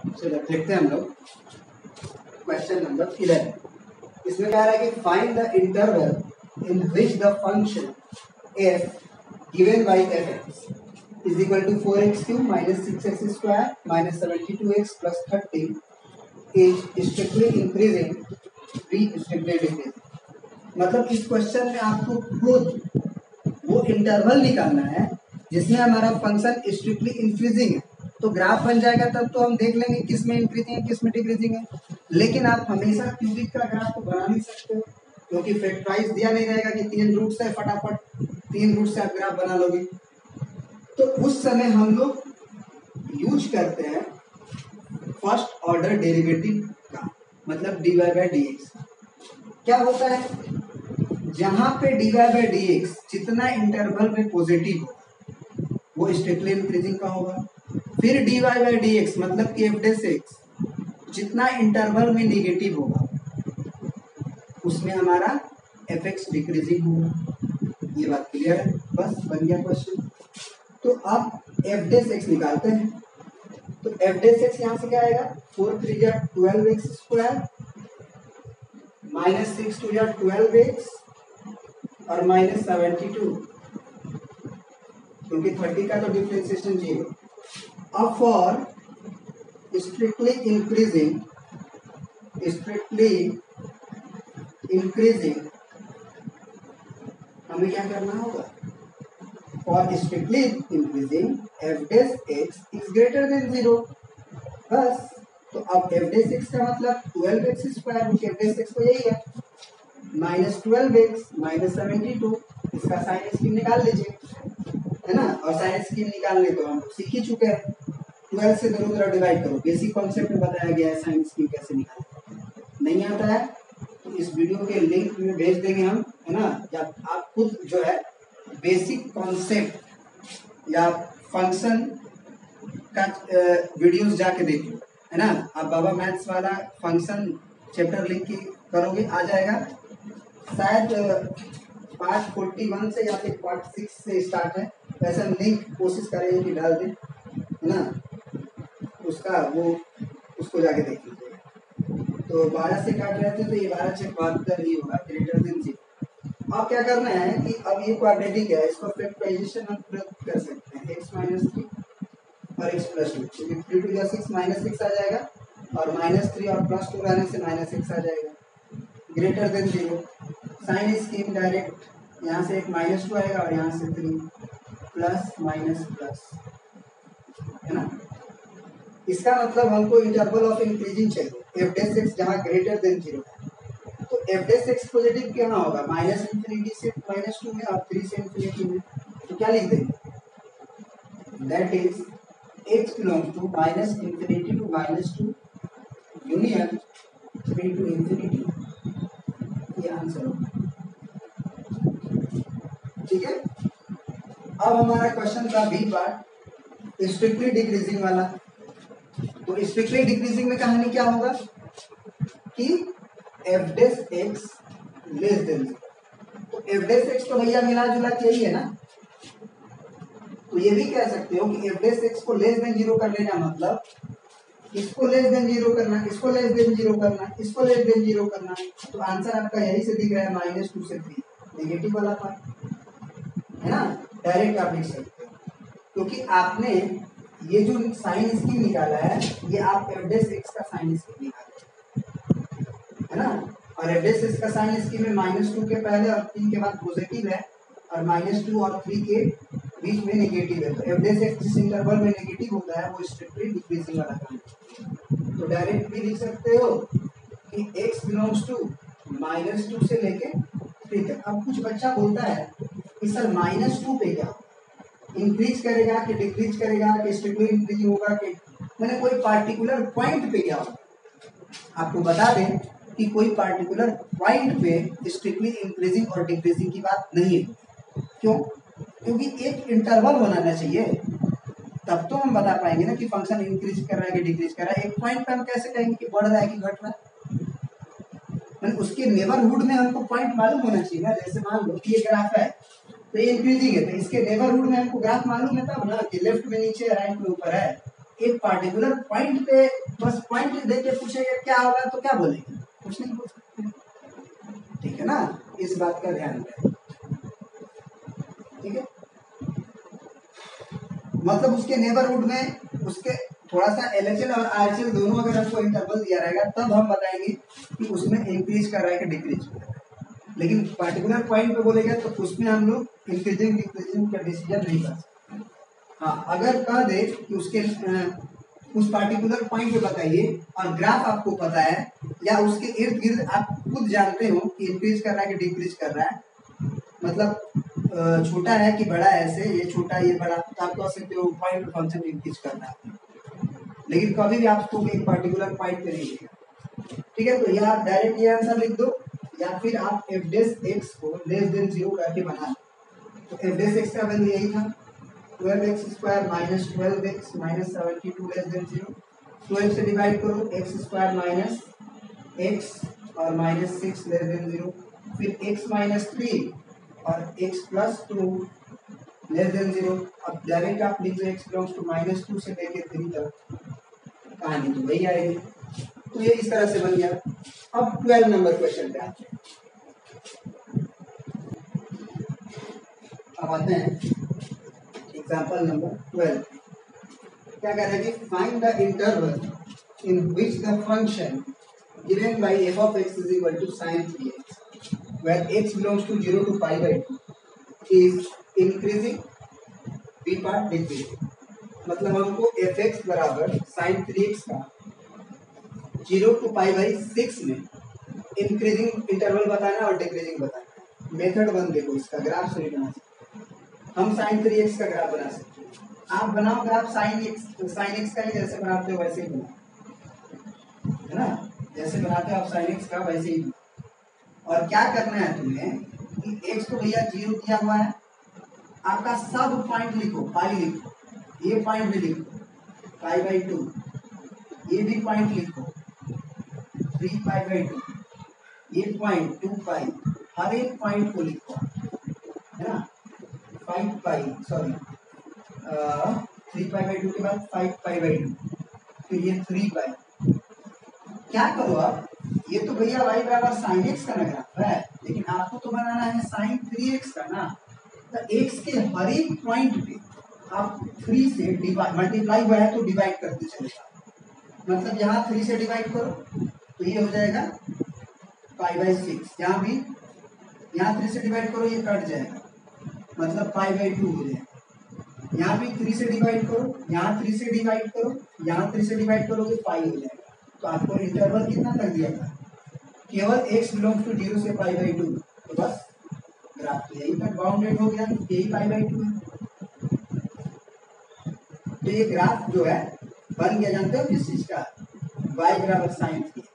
चलो देखते हैं हम लोग क्वेश्चन नंबर 11। इसमें कह रहा है कि find the interval in which the function f given by fx is equal to 4x cube minus 6x square minus 72x plus 30 is strictly increasing, v strictly decreasing। मतलब इस क्वेश्चन में आपको खुद वो इंटरवल निकालना है जिसमें हमारा फंक्शन स्ट्रिक्टली इंक्रीजिंग है। तो ग्राफ बन जाएगा तब तो हम देख लेंगे किस में इंक्रीजिंग है किस में डिक्रीजिंग है। लेकिन आप हमेशा क्यूबिक का ग्राफ तो बना नहीं सकते हो क्योंकि फैक्टराइज दिया नहीं रहेगा कि 3 रूट्स है, फटाफट 3 रूट से आप ग्राफ बना लोगे। तो उस समय हम लोग यूज करते हैं फर्स्ट ऑर्डर डेरिवेटिव का, मतलब dy बाई डी एक्स। क्या होता है, जहां पे dy बाई डी एक्स जितना इंटरवल में पॉजिटिव होगा वो स्ट्रिक्टली इंक्रीजिंग का होगा। फिर dy बाई डी एक्स मतलब कि एफ डेस एक्स जितना इंटरवल में नेगेटिव होगा उसमें हमारा एफ एक्स डिक्रीजिंग होगा। ये बात क्लियर है, बस बन गया क्वेश्चन। तो अब एफ डेस एक्स निकालते हैं। तो एफ डेस एक्स यहाँ से क्या आएगा, 4 3 जा 12x स्क्वायर माइनस 6 2 जा 12x और माइनस 72 क्योंकि 30 का तो डिफरेंशिएशन 0। अब फॉर स्ट्रिक्टली इंक्रीजिंग हमें क्या करना होगा, for strictly increasing f dash x is greater than 0। बस। तो अब एफ डेस एक्स का मतलब 12x square, F dash x तो यही है, माइनस 12x माइनस 72। इसका साइन स्क्रीन निकाल लीजिए, है ना। और साइन स्क्रीन निकालने तो हम सीख ही चुके हैं, 12 से दोनों तरफ डिवाइड करो। बेसिक कॉन्सेप्ट में बताया गया है साइन स्क्रीन कैसे निकालना। नहीं आता है तो इस वीडियो के लिंक में भेज देंगे हम, है ना। जब आप खुद जो है बेसिक कॉन्सेप्ट या फंक्शन का वीडियोस जाके देख लो, है ना। आप बाबा मैथ्स वाला फंक्शन चैप्टर लिंक की करोगे आ जाएगा, शायद पार्ट 41 से या फिर पार्ट 6 से स्टार्ट है। वैसा लिंक कोशिश करेंगे कि डाल दें, है ना। उसका वो उसको जाके देख लीजिएगा। तो 12 से काट रहे थे तो ये 12 से 72 ही होगा, ग्रेटर देन 0। अब क्या करना है कि अब ये क्वाड्रेटिक है, इसको फैक्टराइजेशन हम प्रयोग कर सकते हैं, x माइनस 3 और x प्लस 2। तो 3 टू 6 माइनस 6 आ जाएगा और माइनस 3 और प्लस 2 रहने से माइनस 6 आ जाएगा, greater than 0। Sign scheme direct यहाँ से एक माइनस 2 आएगा और यहाँ से 3 प्लस माइनस प्लस, है ना। इसका मतलब हमको इंटरवल ऑफ इंक्रीजिंग चाहिए, एफ डेस एक्स जहाँ ग्रेटर देन 0 है। तो एफ डेस एक्स पॉजिटिव क्या होगा, माइनस इंफिनिटी से माइनस 2 में और 3 से इंफिनिटी में। तो क्या लिख देंगे, that is x belongs to minus infinity to minus 2 union 3 to infinity. ये आंसर होगा, ठीक है। अब हमारा क्वेश्चन का बी पार्ट स्ट्रिक्टली डिक्रीजिंग वाला। तो स्ट्रिक्टली डिक्रीजिंग में कहानी क्या होगा कि F dash x less than 0। तो एफ डेस एक्स तो भैया मिला जुला के यही है ना। तो ये भी कह सकते हो कि एफ डेस एक्स को लेस देन 0 कर लेना, मतलब इसको लेस देन 0 करना, इसको लेस देन 0 करना, इसको लेस देन 0 करना। तो आंसर आपका यही से दिख रहा है, माइनस 2 से 3, नेगेटिव वाला पार्ट, है ना। डायरेक्ट आप लिख सकते हो क्योंकि आपने ये जो साइन स्कीम निकाला है ये आप एफ डेस एक्स का साइन स्कीम निकाला है ना। और एफ डेस एक्स का साइन स्कीम में माइनस 2 के पहले और 3 के बाद पॉजिटिव है और माइनस 2 और 3 के बीच में नेगेटिव है। तो एफ डेस एक्स जिस इंटरवल में नेगेटिव होता है वो स्ट्रिक्टली डिक्रीजिंग वाला काम है। तो डायरेक्ट भी लिख सकते हो कि x बिलोंग्स टू माइनस 2 से लेके 3 तक। अब कुछ बच्चा बोलता है कि सर माइनस 2 पे क्या इंक्रीज करेगा कि डिक्रीज करेगा कि स्ट्रिक्टली इंक्रीजिंग होगा कि मैंने कोई पार्टिकुलर पॉइंट पे क्या होगा। आपको बता दें कि कोई पार्टिकुलर पॉइंट पे स्ट्रिक्टली इंक्रीजिंग और डिक्रीजिंग की बात नहीं है। क्यों? क्योंकि एक इंटरवल बनाना चाहिए, तब तो हम बता पाएंगे ना कि फंक्शन इंक्रीज कर रहा है कि डिक्रीज कर रहा है। एक पॉइंट पे हम कैसे कहेंगे कि बढ़ रहा है कि घट रहा है, उसके नेबरहुड में हमको पॉइंट मालूम होना चाहिए ना। जैसे मान लो कि ये ग्राफ है तो ये इंक्रीजिंग है, तो इसके नेबरहुड में हमको ग्राफ मालूम है तब ना कि लेफ्ट में नीचे है राइट में ऊपर है। एक पार्टिकुलर पॉइंट पे बस पॉइंट देके पूछेगा क्या होगा तो क्या बोलेंगे, कुछ नहीं बोल सकते, ठीक है ना, इस बात का ध्यान रखें, ठीक है। मतलब उसके नेबरहुड में उसके थोड़ा सा एलएचएल और आरएचएल दोनों अगर हमको इंटरवल दिया रहेगा तब हम बताएंगे कि उसमें इंक्रीज कर रहा है कि डिक्रीज कर रहा है, लेकिन पार्टिकुलर पॉइंट पे बोलेगा तो उसमें हम लोग इंक्रीजिंग डिक्रीजिंग का डिसीजन नहीं कर सकते। हाँ, अगर कह दे कि उसके उस पार्टिकुलर पॉइंट पे बताइए और ग्राफ आपको पता है या उसके इर्द गिर्द आप खुद जानते हो कि इंक्रीज कर रहा है कि डिक्रीज कर रहा है, मतलब छोटा है कि बड़ा है, ऐसे ये छोटा ये बड़ा, तो आप कह सकते हो पॉइंट पे फंक्शन इंक्रीज कर रहा है, लेकिन कभी भी आपको एक पार्टिकुलर पॉइंट पे नहीं देगा, ठीक है। तो या डायरेक्ट ये आंसर लिख दो या फिर आप एफ डेस एक्स को लेस देन 0 करके बना लो। तो एफ डेस एक्स का वैल्यू यही था 12x² minus 12x minus 72 less than 0। 12 से डिवाइड करो x² माइनस x और माइनस 6 लेस देन 0, फिर x माइनस 3 और x प्लस 2 लेस देन 0। अब डायरेक्ट आप लिख दो x बिलोंग्स टू माइनस 2 से लेके 3 तक, कहानी तो वही आएगी। तो ये इस तरह से बन गया। अब 12 नंबर क्वेश्चन पे आते हैं। अब आते हैं एग्जांपल नंबर 12। क्या कह रहे हैं कि find the interval in which the function given by f of x is equal to sin 3x where x belongs to 0 to pi by 2 is increasing, b part decreasing। मतलब हमको fx बराबर sin 3x का 0 to pi by 6 में increasing interval बताना और decreasing बताना। Method 1 देखो, इसका ग्राफ से बना सकते हैं हम, sin 3x का ग्राफ बना सकते हैं। आप बनाओ ग्राफ sin x का ही, जैसे बनाते हो वैसे ही बनाओ, है ना, जैसे बनाते हो आप sin x का वैसे ही बनाओ। और क्या करना है तुम्हें कि x को भैया 0 दिया हुआ है, आपका सब पॉइंट लिखो, पाई लिखो, ये पॉइंट भी लिखो पाई बाई 2, ये भी पॉइंट लिखो 3 पाई बाई 2, ये पॉइंट 2 पाई, हर एक पॉइंट को लिखो, है ना, 5 पाई सॉरी 3 पाई बाई 2 के बाद 5 पाई बाई 2, फिर ये 3 पाई। क्या करो आप, ये तो भैया y बराबर sin x का ग्राफ है, लेकिन आपको तो बनाना है sin 3x का ना। तो x के हर एक पॉइंट पे आप 3 से डिवाइड, मल्टीप्लाई हुआ है तो डिवाइड करते चले जाओ। मतलब यहाँ 3 से डिवाइड करो तो ये हो जाएगा पाई बाई 6, यहाँ भी यहाँ 3 से डिवाइड करो ये कट जाएगा, मतलब पाई बाई 2 हो जाएगा। यहाँ भी 3 से डिवाइड करो, यहाँ 3 से डिवाइड करो, यहाँ 3 से डिवाइड करोगे पाई हो जाएगा। तो आपको इंटरवल कितना कर दिया था, केवल x बिलोंग्स टू 0 से पाई बाई 2, तो बस ग्राफ तो यही तक बाउंडेड हो गया, यही पाई बाई 2 है। तो ये ग्राफ जो है बन गया, जानते हो किस चीज का, y बराबर sin 3x।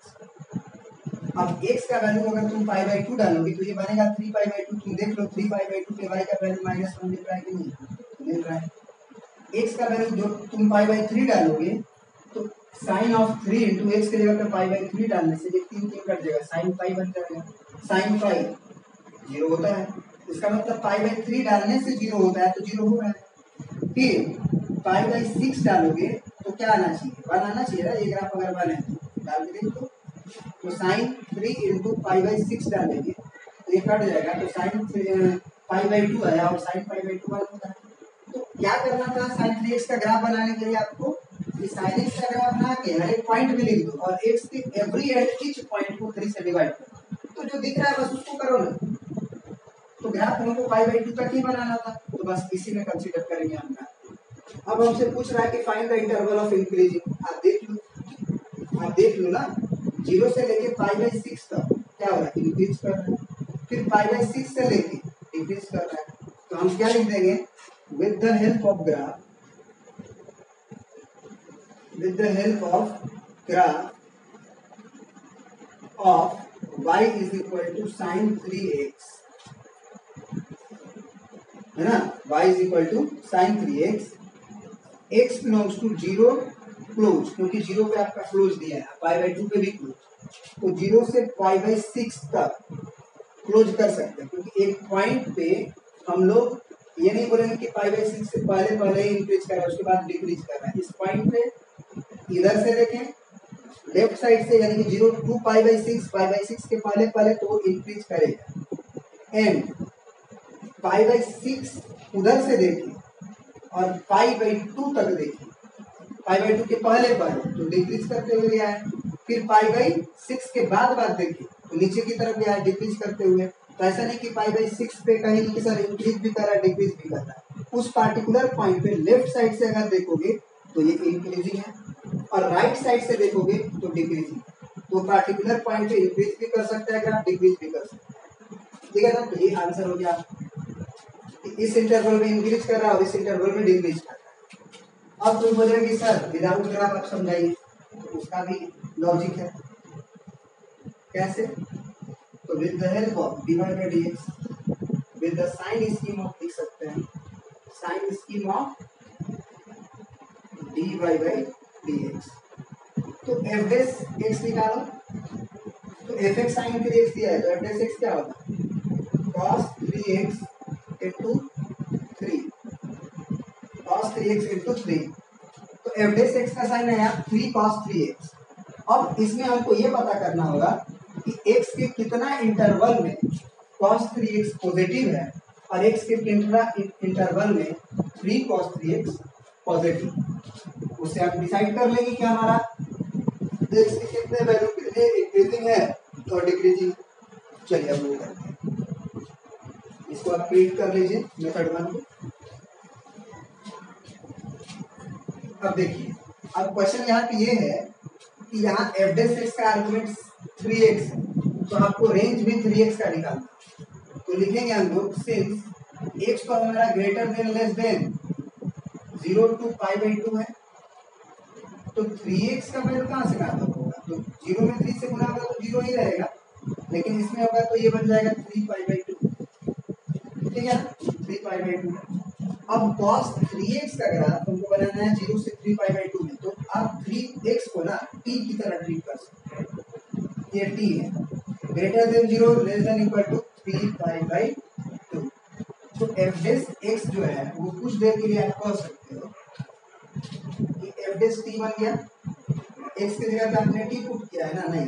अब x का वैल्यू अगर तुम पाई बाई 2 डालोगे तो ये बनेगा 3 पाई बाई 2। तुम देख लो 3 पाई बाई 2 पे y का वैल्यू -1 मिल रहा है कि नहीं, मिल रहा है। x का वैल्यू जो तुम पाई बाई 3 डालोगे तो साइन ऑफ 3 इंटू एक्स के जगह पे पाई बाई 3 डालने से ये 3 कट जाएगा, साइन पाई बन जाएगा। साइन पाई 0 होता है, इसका मतलब पाई बाई 3 डालने से 0 होता है, तो 0 हो रहा है। फिर पाई बाई 6 डालोगे तो क्या आना चाहिए, 1 आना चाहिए ना। ये ग्राफ अगर 1 है तो डाल के देखो, तो साइन 3 इंटू पाई बाई 6 डालेंगे तो ये कट जाएगा, तो साइन पाई बाई 2 आया और साइन पाई बाई 2 1 होता है। तो क्या करना था साइन 3x का ग्राफ बनाने के लिए आपको, कि साइन x का ग्राफ बना के हर एक पॉइंट में लिख दो और x के एवरी एंड ईच पॉइंट को 3 से डिवाइड करो, तो जो दिख रहा है बस उसको करो ना। तो ग्राफ हमको पाई बाई 2 तक ही बनाना था, तो बस इसी में कंसीडर करेंगे हम ग्राफ। अब हमसे पूछ रहा है कि find the interval of increasing. आप देख लो ना, 0 से लेके पाई बाई 6 तक क्या हो रहा है, इंक्रीज कर रहा है, फिर पाई बाई 6 से लेके डिक्रीज कर रहा है। तो हम क्या लिख देंगे, with the help of graph of y is equal to sin 3x, है ना, y is equal to sin 3x, x belongs to 0 close, क्योंकि 0 पे आपका क्लोज दिया है, पाई बाई 2 पे भी क्लोज, तो 0 से पाई बाई 6 तक क्लोज कर सकते हैं, क्योंकि एक पॉइंट पे हम लोग ये नहीं बोलेंगे कि पाई बाई सिक्स से पहले पहले ही इंक्रीज कर रहा है उसके बाद डिक्रीज कर रहा है। इस पॉइंट पे इधर से देखें लेफ्ट साइड से यानी कि 0 टू पाई बाई सिक्स के पहले पहले तो वो इंक्रीज करेगा एंड पाई बाई सिक्स उधर से देखिए और पाई बाई टू तक देखिए, पाई बाई टू के पहले पहले तो डिक्रीज करते हुए गया है, फिर पाई बाई सिक्स के बाद देखिए तो नीचे की तरफ गया है डिक्रीज करते हुए। तो ऐसा नहीं कि पाई बाई सिक्स पे कहीं नहीं कि सर इंक्रीज भी कर रहा है डिक्रीज भी कर रहा है, उस पार्टिकुलर पॉइंट पे लेफ्ट साइड से अगर देखोगे तो ये इंक्रीजिंग है और राइट साइड से देखोगे तो डिक्रीजिंग। तो पार्टिकुलर पॉइंट पे इंक्रीज भी कर सकता है ग्राफ, डिक्रीज भी कर सकता है, ठीक है ना। तो ये आंसर हो गया, इस इंटरवल में इंक्रीज कर रहा है और इस इंटरवल में डिक्रीज कर रहा है। अब तुम बोलोगे कि सर विदाउट ग्राफ आप समझाइए, तो उसका भी लॉजिक है। कैसे? तो with the help of dy by dx with the sign scheme of लिख सकते हैं, sign scheme of dy by dx। तो f dash x निकालो, तो fx sin 3x दिया है तो f dash x क्या होगा cos 3x into 3 cos 3x into 3। तो f dash x का साइन है यहाँ 3 cos 3x। अब इसमें हमको ये पता करना होगा कि x के कितना इंटरवल में cos 3x पॉजिटिव है और x के इंटरवल में 3 cos 3x पॉजिटिव। उससे आप डिसाइड कर लेंगे कि हमारा x के कितने वैल्यू के लिए इंक्रीजिंग है और डिक्रीजिंग। चलिए अब वो करते हैं, इसको आप क्रिएट कर लीजिए मेथड 1 को। अब देखिए, अब क्वेश्चन यहाँ पे ये है कि यहाँ f dash x का आर्गुमेंट 3x है तो आपको रेंज भी 3x का निकालना। तो लिखेंगे हम लोग सिंस x तो हमारा greater than less than 0 to pi by 2 है, तो 3x का वैल्यू कहाँ से ज्ञात होगा? तो 0 में 3 से गुना होगा तो 0 ही रहेगा, लेकिन इसमें होगा तो ये बन जाएगा 3 पाई बाई 2, ठीक है, 3 पाई बाई 2। अब cos 3x का ग्राफ हमको बनाना है 0 से 3 पाई बाई 2 में, तो आप 3x को ना t की तरह ट्रीट कर सकते हैं। ये t है, greater than 0 less than equal to 3 pi by 2। तो f dash x जो है वो कुछ देर के लिए आप कह सकते हो कि f dash t बन गया, x की जगह पे आपने t पुट किया है ना, नहीं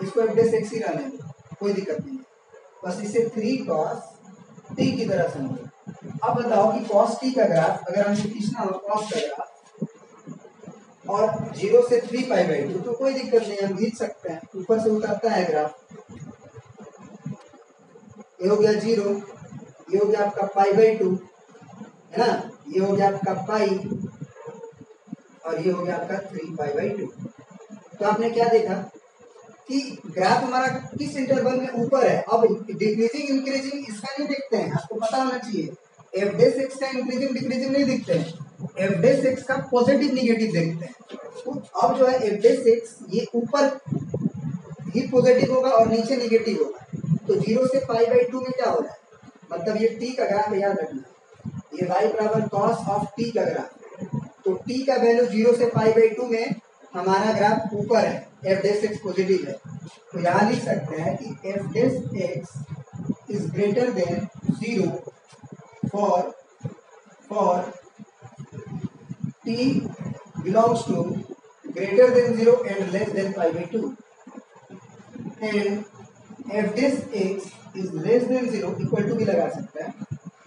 इसको f dash x ही रहने दो, कोई दिक्कत नहीं है, बस इसे 3 cos t की तरह समझो। अब बताओ कि cos t का ग्राफ अगर हमको खींचना हो cos का ग्राफ और 0 से 3 पाई बाई 2 तो कोई दिक्कत नहीं, हम खींच सकते हैं, ऊपर से उतरता है ग्राफ। ये हो गया 0, ये हो गया आपका पाई बाई 2 है ना, ये हो गया आपका पाई और ये हो गया आपका 3 पाई बाई 2। तो आपने क्या देखा कि ग्राफ हमारा किस इंटरवल में ऊपर है। अब डिक्रीजिंग इंक्रीजिंग इसका नहीं देखते हैं, आपको पता होना चाहिए f dash x का इंक्रीजिंग डिक्रीजिंग नहीं दिखते हैं, f dash x का पॉजिटिव निगेटिव देखते हैं। तो अब जो है f dash x ये ऊपर ही पॉजिटिव होगा और नीचे निगेटिव होगा, तो 0 से पाई बाई 2 में क्या हो रहा है, मतलब ये t का ग्राफ याद रखना, ये y बराबर cos ऑफ t का ग्राफ, तो t का वैल्यू 0 से पाई बाई 2 में हमारा ग्राफ ऊपर है, f dash x पॉजिटिव है, तो यहाँ लिख सकते हैं कि f dash x is greater than 0 for t belongs to greater than 0 and less than pi by 2 and f dash x is less than 0 equal to भी लगा सकते हैं,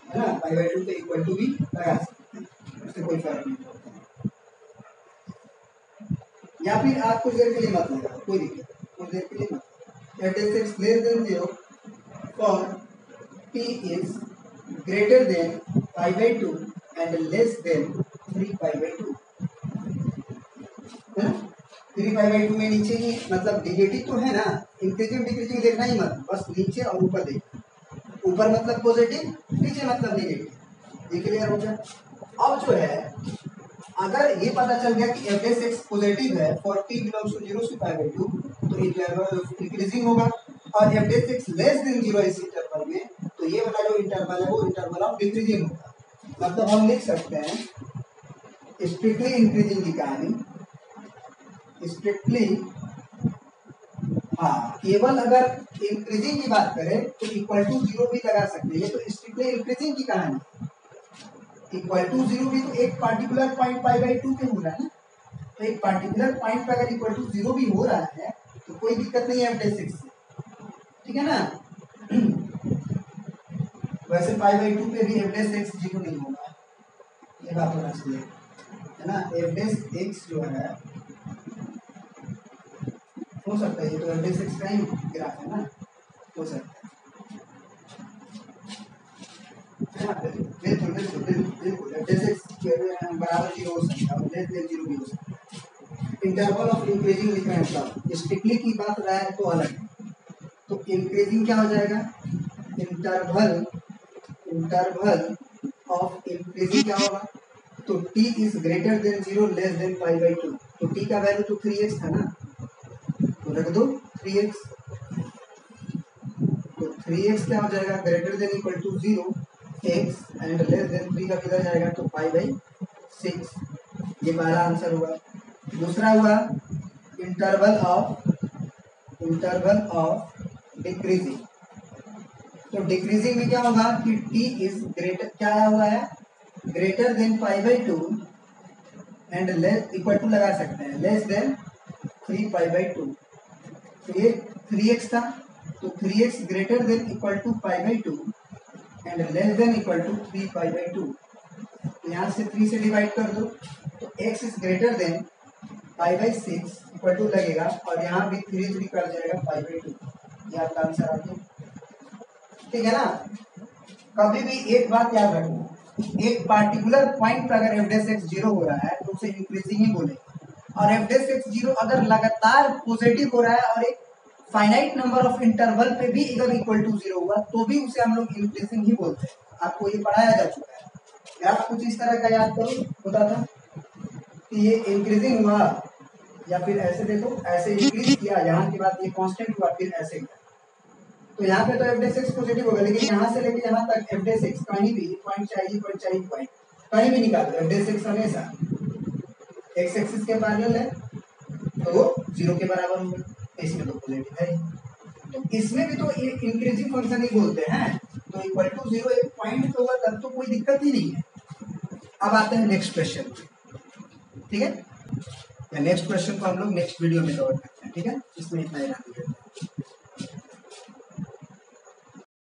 है ना, pi by 2 के इक्वल टू भी लगा सकते हैं, उससे कोई फर्क नहीं पड़ता। या फिर आप कुछ देर के लिए मत लगाओ, कोई दिक्कत नहीं, कुछ देर के लिए मत, f dash x less than 0 for t is greater than pi by 2 and less than 3 pi by 2 है ना। 3 pi by 2 में नीचे ही मतलब निगेटिव तो है ना, इंक्रीजिंग डिक्रीजिंग देखना ही मत, बस नीचे और ऊपर देखना, ऊपर मतलब पॉजिटिव, नीचे मतलब निगेटिव, ये क्लियर हो गया। अब जो है अगर ये पता चल गया कि f dash x पॉजिटिव है फॉर t बिलोंग्स टू 0 से pi by 2 तो इंटरवल इंक्रीजिंग होगा, और f dash x less than 0 इस इंटरवल में तो ये वाला जो इंटरवल है वो इंटरवल ऑफ डिक्रीजिंग होगा। मतलब हम लिख सकते हैं स्ट्रिक्टली इंक्रीजिंग की कहानी, स्ट्रिक्टली हाँ केवल अगर इंक्रीजिंग की बात करें तो इक्वल टू 0 भी लगा सकते हैं, ये तो स्ट्रिक्टली इंक्रीजिंग की कहानी। इक्वल टू जीरो भी तो एक particular point pi by to पे हो रहा है ना, तो एक पार्टिकुलर पॉइंट पे अगर इक्वल टू जीरो भी हो रहा है तो कोई दिक्कत नहीं है एफ डैश एक्स से, ठीक है ना। वैसे पाई बाई टू पे भी एफ डैश एक्स जीरो नहीं होगा, ये बात होना चाहिए, है ना। एफ डैश एक्स जो है हो सकता है, ये तो एफ डैश एक्स का ही ग्राफ है ना, हो सकता है। बिल्कुल बिल्कुल बिल्कुल एफ डैश एक्स बराबर जीरो हो सकता है और लेस देन जीरो भी हो सकता है। इंटरवल ऑफ इंक्रीजिंग लिख रहे हैं सब, स्ट्रिक्टली की बात रहा है तो अलग है। तो इंक्रीजिंग क्या हो जाएगा, इंटरवल ऑफ इंक्रीजिंग क्या होगा, तो t is greater than zero less than pi by two, तो t का वैल्यू तो 3x था ना, तो रख दो 3x, तो 3x क्या हो जाएगा, greater than equal to zero x and less than 3 का किधर जाएगा, तो पाई बाई 6, ये पहला आंसर हुआ। दूसरा हुआ इंटरवल ऑफ डिक्रीजिंग, तो डिक्रीजिंग में क्या होगा कि t इज ग्रेटर, क्या हुआ है, greater than pi by two and less equal to लगा सकते हैं, less than 3 pi by two, तो ये 3x था, तो 3x greater than equal to pi by two and less than equal to 3 pi by two, तो यहाँ से 3 से डिवाइड कर दो, तो x is greater than pi by 6 equal to लगेगा और यहाँ भी 3 कर जाएगा पाई बाई टू, ये आपका आंसर आ गया, ठीक है ना। कभी भी एक बात याद रखना, एक पार्टिकुलर पॉइंट पर अगर एफ डैश एक्स जीरो हो रहा है तो उसे इंक्रीजिंग ही बोलेंगे, और एफ डैश एक्स जीरो अगर लगातार पॉजिटिव हो रहा है और एक फाइनाइट नंबर ऑफ इंटरवल पे भी अगर इक्वल टू जीरो हुआ तो भी उसे हम लोग इंक्रीजिंग ही बोलते हैं, आपको ये पढ़ाया जा चुका है। ग्राफ कुछ इस तरह का याद करो, होता था कि ये इंक्रीजिंग हुआ या फिर ऐसे देखो, ऐसे इंक्रीज किया, यहाँ के बाद ये कांस्टेंट हुआ, फिर ऐसे किया, तो यहाँ पे तो एफ डैश एक्स पॉजिटिव होगा, लेकिन यहाँ से लेके यहाँ तक एफ डैश एक्स कहीं भी पॉइंट चाहिए पॉइंट कहीं भी निकालो, एफ डैश एक्स हमेशा एक्स एक्सिस के पैरेलल है तो वो जीरो के बराबर होगा, इसमें तो पॉजिटिव है, तो इसमें भी तो इंक्रीजिंग फंक्शन ही बोलते हैं, तो इक्वल टू जीरो एक पॉइंट पे होगा तब तो कोई दिक्कत ही नहीं है। अब आते हैं नेक्स्ट क्वेश्चन, ठीक है, नेक्स्ट क्वेश्चन को हम लोग नेक्स्ट वीडियो में कवर करते हैं, ठीक है, इसमें इतना ही।